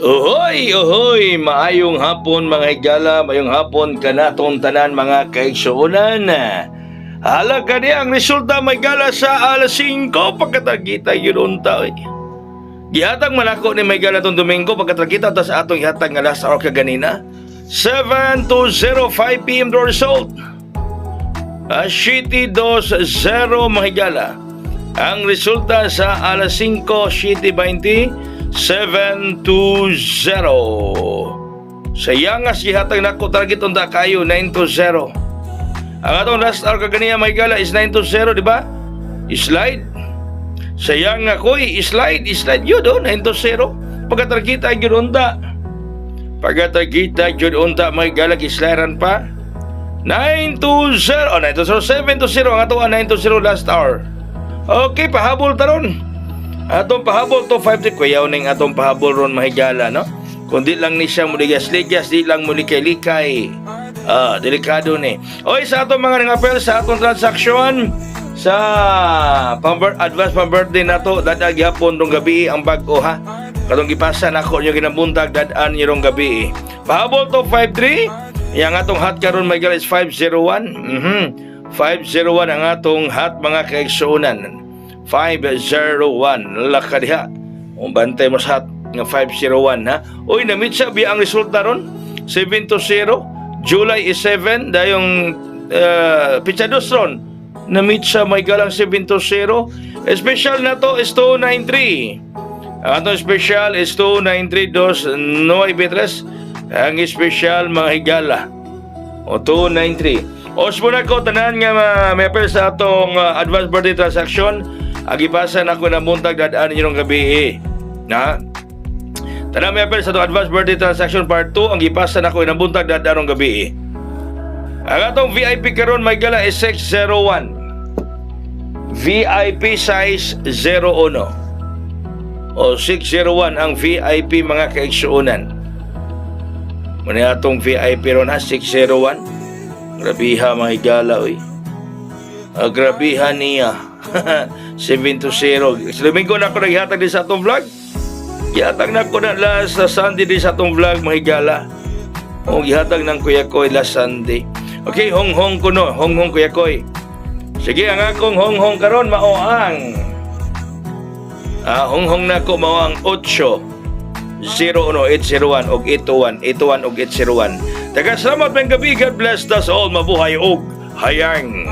Uhoy, uhoy, maayong hapon mga higala, maayong hapon kanatong tanan mga kaigsuunan. Hala ka niya ang resulta may gala sa alas 5 pagkatagita yun unta. Gihatag manako ni may gala tong Domingo pagkatagita tas atong ihatag nga last hour kaganina. 7 to 05 p.m. the result. City 2-0 mga higala. Ang resulta sa alas 5, City 20, 7-0. Sayangas gihatag nako target unta kayo 9-0. Ang atong last hour kaganiya may gala is 9-0, di ba? Slide. Sayang ako slide yun 9-0. Pagkatargita yun unta. Pagkatargita yun unta may gala gislairan pa. 9-0. 9-0. 7-0 ang atong 9-0 last hour. Okay, pahabol taron. Atong pahabol to 5-3 kuyaw ning atong pahabol ron mahigala, no? Kundi lang ni siya muligas-ligas, di lang mulikay-likay. Delikado ni. Oy, sa atong mga nangapel sa atong transaksyon sa advance pang-birthday nato dadag gihapon rong gabi ang bag-o ha. Katong gipasa nako nyo ginabuntag dadaan nyo rong gabi. Pahabol to 5-3. Yang atong hot karon mahigala is 501. 501 ang atong hot mga kaigsuunan. 501 lakadiha. Bantay mo sa nga 501 ha. Uy, namit siya biya ang resulta ron. 7-0. July is 7 dayong Pichados ron. Namit siya may galang 7-0. Special na to is 293. Ang atong special is 293 dos 9 ang special mga higala. O 293. Os muna ko tanan nga may apel sa atong advance birthday transaction. Agipasan ako na muntag dadaan ninyo ng gabi na tanan may apel sa atong advance birthday transaction part 2. Ang gipasan ako na muntag dadaan ng gabi Ang atong VIP karon may gala is 601. VIP size 01 o 601 ang VIP mga kaigsuunan. Muna atong VIP ron ha 601. Grabiha mga higala oy. Grabiha niya. 7-0. Domingo na ako naghatag din sa atong vlog. Gihatag na ako na last Sunday din sa atong vlog mga higala. O gihatag ng Kuya Koy last Sunday. Okay, hong-hong ko no. Hong-hong Kuya Koy. Sige, ang akong hong-hong karon mao ang hong-hong na ko mao ang 801 og 801 og 801. Taga salamat ng gabi. God bless us all. Mabuhay og hayang.